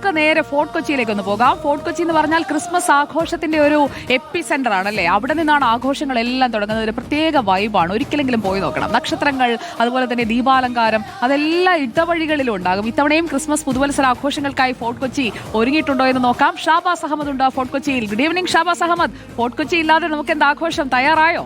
നമുക്ക് നേരെ ഫോർട്ട് കൊച്ചിയിലേക്ക് ഒന്ന് പോകാം. ഫോർട്ട് കൊച്ചി എന്ന് പറഞ്ഞാൽ ക്രിസ്മസ് ആഘോഷത്തിന്റെ ഒരു എപ്പി സെന്റർ ആണല്ലേ. അവിടെ നിന്നാണ് ആഘോഷങ്ങളെല്ലാം തുടങ്ങുന്നത്. ഒരു പ്രത്യേക വൈബാണ്. ഒരിക്കലെങ്കിലും പോയി നോക്കണം. നക്ഷത്രങ്ങൾ, അതുപോലെ തന്നെ ദീപാലങ്കാരം, അതെല്ലാം ഇടവഴികളിലും ഉണ്ടാകും. ഇത്തവണയും ക്രിസ്മസ് പുതുവത്സര ആഘോഷങ്ങൾക്കായി ഫോർട്ട് കൊച്ചി ഒരുങ്ങിയിട്ടുണ്ടോ എന്ന് നോക്കാം. ഷാബാസ് അഹമ്മദ് ഉണ്ട് ഫോർട്ട് കൊച്ചിയിൽ. Good evening Shabaz Ahmed. ഫോർട്ട് കൊച്ചി ഇല്ലാതെ നമുക്ക് എന്താ ആഘോഷം? തയ്യാറായോ?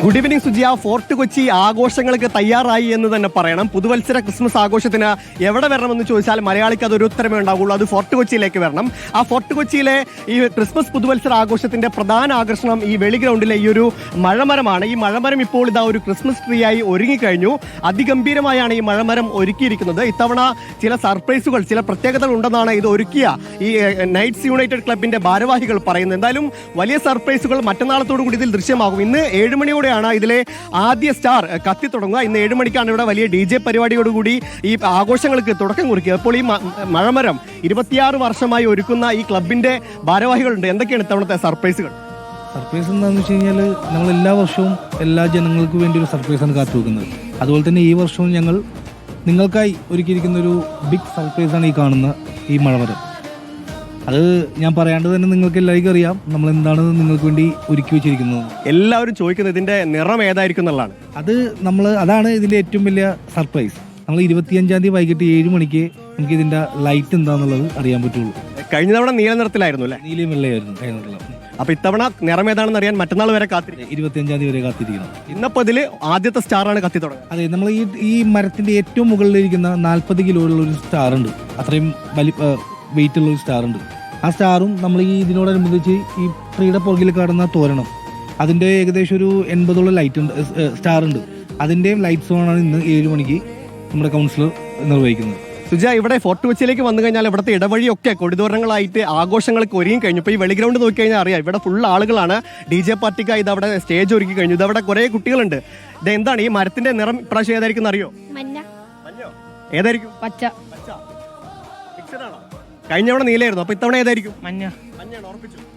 ഗുഡ് ഈവനിംഗ് സുജിയ. ഫോർട്ട് കൊച്ചി ആഘോഷങ്ങൾക്ക് തയ്യാറായി എന്ന് തന്നെ പറയണം. പുതുവത്സര ക്രിസ്മസ് ആഘോഷത്തിന് എവിടെ വരണമെന്ന് ചോദിച്ചാൽ മലയാളിക്ക് അതൊരു ഉത്തരമേ ഉണ്ടാവുള്ളൂ. അത് ഫോർട്ട് കൊച്ചിയിലേക്ക് വരണം. ആ ഫോർട്ട് കൊച്ചിയിലെ ഈ ക്രിസ്മസ് പുതുവത്സര ആഘോഷത്തിന്റെ പ്രധാന ആകർഷണം ഈ വെളി ഗ്രൗണ്ടിലെ ഈ ഒരു മഴമരമാണ്. ഈ മഴമരം ഇപ്പോൾ ഇതാ ഒരു ക്രിസ്മസ് ട്രീ ആയി ഒരുങ്ങിക്കഴിഞ്ഞു. അതിഗംഭീരമായാണ് ഈ മഴമരം ഒരുക്കിയിരിക്കുന്നത്. ഇത്തവണ ചില സർപ്രൈസുകൾ, ചില പ്രത്യേകതകൾ ഉണ്ടെന്നാണ് ഇത് ഒരുക്കിയ ഈ നൈറ്റ്സ് യുണൈറ്റഡ് ക്ലബിന്റെ ഭാരവാഹികൾ പറയുന്നത്. എന്തായാലും വലിയ സർപ്രൈസുകൾ മറ്റന്നാളത്തോടു കൂടി ഇതിൽ ദൃശ്യമാകും. ഇന്ന് 7 മണിയോടെയാണ് ഇതിലെ ആദ്യ സ്റ്റാർ കത്തി തുടങ്ങുക. ഇന്ന് 7 മണിക്കാണ് ഇവിടെ വലിയ DJ പരിപാടിയോടുകൂടി ഈ ആഘോഷങ്ങൾക്ക് തുടക്കം കുറിക്കുക. അപ്പോൾ ഈ മഴമരം 26 വർഷമായി ഒരുക്കുന്ന ഈ ക്ലബിന്റെ ഭാരവാഹികളുണ്ട്. എന്തൊക്കെയാണ് ഇത്തവണത്തെ സർപ്രൈസുകൾ? സർപ്രൈസ് എന്താണെന്ന് വെച്ച് കഴിഞ്ഞാൽ നമ്മൾ എല്ലാ വർഷവും എല്ലാ ജനങ്ങൾക്കും വേണ്ടി ഒരു സർപ്രൈസാണ് കാത്തുവെക്കുന്നത്. അതുപോലെ തന്നെ ഈ വർഷവും ഞങ്ങൾ നിങ്ങൾക്കായി ഒരുക്കിയിരിക്കുന്ന ഒരു ബിഗ് സർപ്രൈസാണ് ഈ കാണുന്ന ഈ മഴമരം. അത് ഞാൻ പറയാണ്ട് തന്നെ നിങ്ങൾക്ക് എല്ലാവർക്കും അറിയാം നമ്മൾ എന്താണ് നിങ്ങൾക്ക് വേണ്ടി ഒരുക്കി വെച്ചിരിക്കുന്നത്. എല്ലാവരും ചോദിക്കുന്നത് ഇതിന്റെ നിറം ഏതായിരിക്കും എന്നുള്ളതാണ്. അതാണ് ഇതിന്റെ ഏറ്റവും വലിയ സർപ്രൈസ്. നമ്മൾ 25-ാം തീയതി വൈകിട്ട് 7 മണിക്ക് നമുക്ക് ഇതിന്റെ ലൈറ്റ് എന്താന്നുള്ളത് അറിയാൻ പറ്റുള്ളൂ. കഴിഞ്ഞ തവണ നീല നിറത്തിലായിരുന്നു അല്ലേ? നീലയും വെള്ളയായിരുന്നു കഴിഞ്ഞിട്ടുള്ള. അപ്പൊ ഇത്തവണ നിറം ഏതാണെന്ന് അറിയാൻ മറ്റന്നാൾ വരെ 25-ാം തീയതി വരെ കാത്തിരിക്കണം. ഇന്നപ്പോ ഇതില് ആദ്യത്തെ സ്റ്റാറാണ് കത്തി തുടങ്ങുന്നത്. അതെ, നമ്മൾ ഈ മരത്തിന്റെ ഏറ്റവും മുകളിലിരിക്കുന്ന 40 കിലോയുള്ള ഒരു സ്റ്റാർ ഉണ്ട്. അത്രയും വെയിറ്റ് ഉള്ള ഒരു സ്റ്റാർ ഉണ്ട്. ആ സ്റ്റാറും നമ്മൾ ഈ ഇതിനോടനുബന്ധിച്ച് ഈ ട്രീയുടെ പുറകിൽ കാണുന്ന തോരണം, അതിന്റെ ഏകദേശം ഒരു 80ഓളം ലൈറ്റ് ഉണ്ട്, സ്റ്റാർ ഉണ്ട്. അതിന്റെയും ലൈറ്റ്സ് ആണ് ഇന്ന് 7 മണിക്ക് നമ്മുടെ കൗൺസിലർ നിർവഹിക്കുന്നത്. സുജ, ഇവിടെ ഫോർട്ട് കൊച്ചിയിലേക്ക് വന്നു കഴിഞ്ഞാൽ ഇവിടുത്തെ ഇടവഴിയൊക്കെ കൊടിതോരണങ്ങളായിട്ട് ആഘോഷങ്ങൾക്ക് ഒരുങ്ങി കഴിഞ്ഞു. ഇപ്പോൾ ഈ വെളിഗ്രൗണ്ട് നോക്കി കഴിഞ്ഞാൽ അറിയാം, ഇവിടെ ഫുൾ ആളുകളാണ്. DJ പാർട്ടിക്കായി ഇത് അവിടെ സ്റ്റേജ് ഒരുക്കി കഴിഞ്ഞു. ഇതവിടെ കുറെ കുട്ടികളുണ്ട്. ഇത് എന്താണ് ഈ മരത്തിന്റെ നിറം ഇപ്രാവശ്യം ഏതായിരിക്കും അറിയോ? മഞ്ഞ. ഏതായിരിക്കും? പച്ച. കഴിഞ്ഞ തവണ നീലായിരുന്നു. അപ്പൊ ഇത്തവണ ഏതായിരിക്കും? മഞ്ഞ.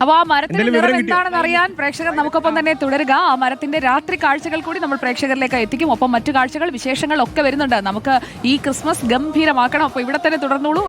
അപ്പൊ ആ മരത്തിന്റെ നിറം എന്താണെന്ന് അറിയാൻ പ്രേക്ഷകർ നമുക്കൊപ്പം തന്നെ തുടരുക. ആ മരത്തിന്റെ രാത്രി കാഴ്ചകൾ കൂടി നമ്മൾ പ്രേക്ഷകരിലേക്ക് എത്തിക്കും. ഒപ്പം മറ്റു കാഴ്ചകൾ, വിശേഷങ്ങൾ ഒക്കെ വരുന്നുണ്ട്. നമുക്ക് ഈ ക്രിസ്മസ് ഗംഭീരമാക്കണം. അപ്പൊ ഇവിടെ തന്നെ തുടർന്നോളൂ.